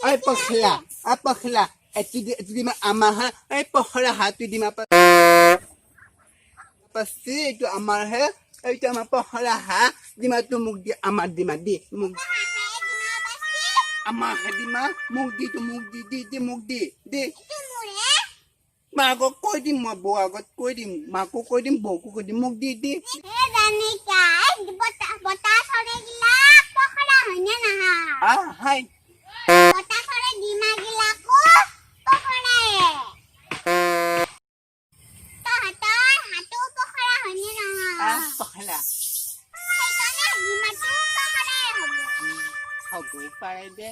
Ay pakhla eti di ma amaha ay pakhla hatu di ma pasti itu amar he itu ama pakhla ha di ma tu mugdi amar di ma di mug amar he di ma mugdi tu mugdi di mugdi di ma ko di ma bo agot ko di ma ko di bo ko di mugdi di he dani ka bota sore gila pakhla hoine na ha hai bota sore dima gila ko pakhla ta hatu pakhla hoine na ha pakhla hai kana dima tu pakhla hobo pare de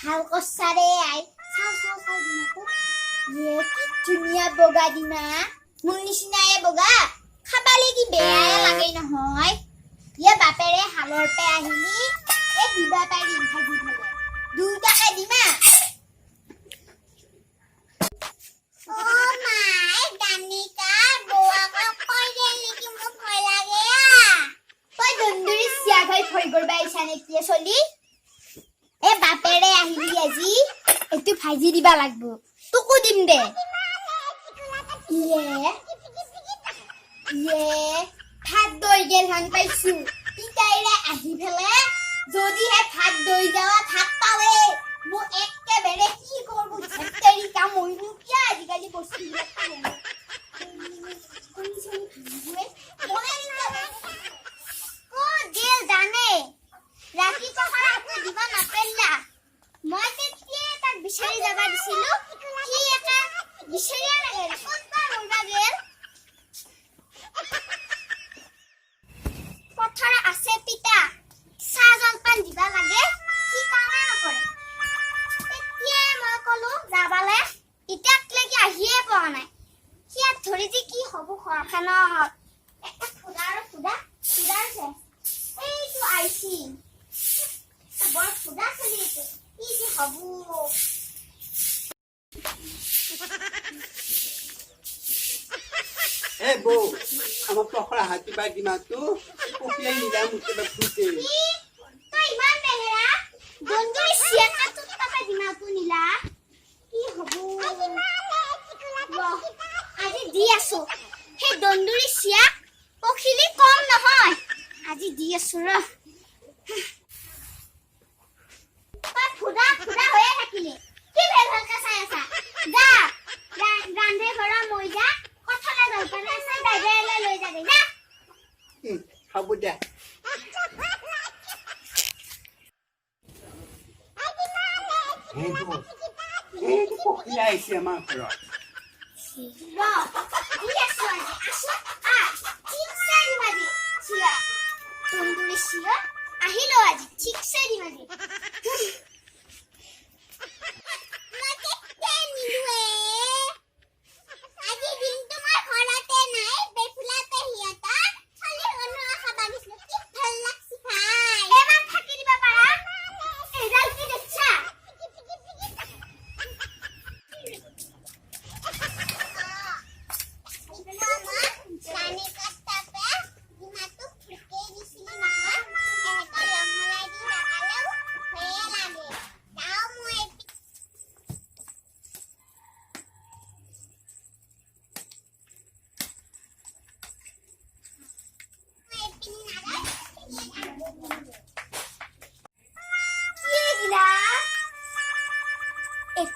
ভাল কছাৰে আই চাও দিনাটো কি ধুনীয়া বগা দিনা মোৰ নিচিনায়ে বগা খাবালে কি বেয়ায়ে লাগে নহয় বাপেৰে হালৰ পে আহিলি দিবা পাৰি ভাজি দিলে 2 টাকা দিমা মাই দানিকা বৌৱাক কৈ দেলি কি মোক ভয় লাগে তই দন্দুৰি চিয়া ভাই ভয় কৰবা ইছা নেকি চলি বাপেৰে আহিলি আজি এটো ভাজি দিবা লাগব তোকো দিম দে ভাত দই গেল হান পাইছো পিতাইৰে আহি ফেলে যদি হে ভাত দই যাওয়া ভাত পালে মো একেবাৰে কি কৰব ঝেটেৰি কাম হইনু কিয়া আজিকালি বস্তু জানে ৰাখি কখৰা দিবা নাপেলা মই তেতিয়া তাক বিচাৰি যাবা দিছিলো কি এটা বিচাৰিয়া লাগে কোনবা ৰবা গেল পথাৰা আছে পিতা চাহ জলপান দিবা লাগে কি কামে নকৰে তেতিয়া মই কলো যাবালে ইটাক লাগি আহিয়ে পোৱা নাই কিয়া ধৰি যে কি হ'ব খৰখানত এটা ফুডাৰছে এইটো আইছি বৰ ফুডা চলি আছে কি যে হ'ব বৌ আমার পখরা হাতি বা দিমাটো পখিলাই নিলা মুতে বা ফুটে তই ইমান বেহেৰা দন্দুৰি চিয়াকা তো টাকা দিমাটো নিলা কি হ'ব আজি দি আছো হে দন্দুৰি চিয়া পখিলি কম নহয় আজি দি আছো ৰ তই ফুডা হৈয়ে থাকিলি কি ভালকে চাই আছা যা ৰান্ধে ঘৰৰ মই যা কথালে জলপানে আছে দাইলে লৈ যাবি যা হ'ব দে এইটো পখিলা আহিছে আমাৰ ঘৰত আহিলো আজি ঠিকছে দিম আজি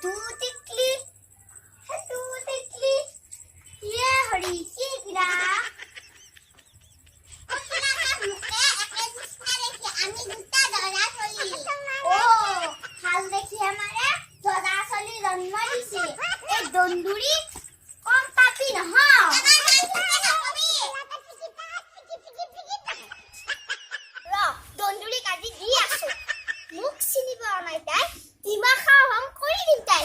হেতু টিকলি ইয়ে হৰি কি গিৰা ভাল দেখি আমাৰে দৰা চলি জন্ম দিছে এই দন্দুৰি কম পাপি নহয় দন্দুৰি কাটি দি আছো মোক চিনি পোৱা নাই তাই দিমা খাওঁ কৰি দিম তাই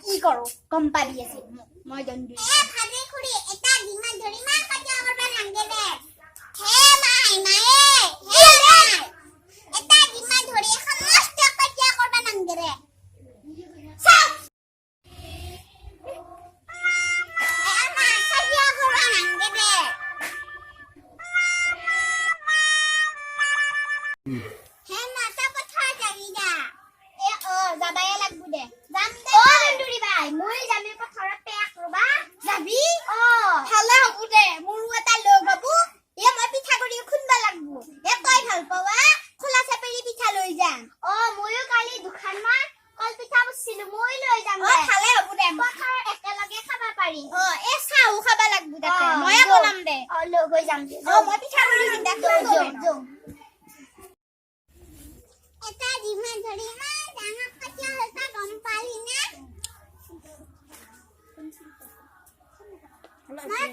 কি কৰো গম পাবি আছে মই দন্দুৰি ভাজে খুৰি এটা ডিমা ধৰি মান কাটিয়া কৰবা নাংগে দে হে মায়ে এটা ডিমা ধৰি এখন মস্ত কাটিয়া কৰবা নাংগে দে চাও আমা কাটিয়া কৰবা নাংগে দে হে মাতা কথা জাগি যা যাবাই লাগবো দে যাম দে ও দন্দুৰি বাই মই যামে পথাৰত পেক ৰবা যাবি ভালে হ'ব দে মোৰো এটা লগ হ'ব মই পিঠা কৰি খুনবা লাগবো তই ভাল পাৱা খোলা চাপেৰি পিঠা লৈ যাম ময়ো কালি দুখানমান কল পিঠা বছিলো মই লৈ যাম ভালে হ'ব দে পথাৰত একেলগে খাবা পাৰি চাহো খাবা লাগবো তাতে ময়ে বনাম দে লগ হৈ যাম দে মই পিঠা কৰি দিম দে এটা ডিমা ধৰি ইমান ডাঙৰ কাটিয়া হলতা গম পালি না মই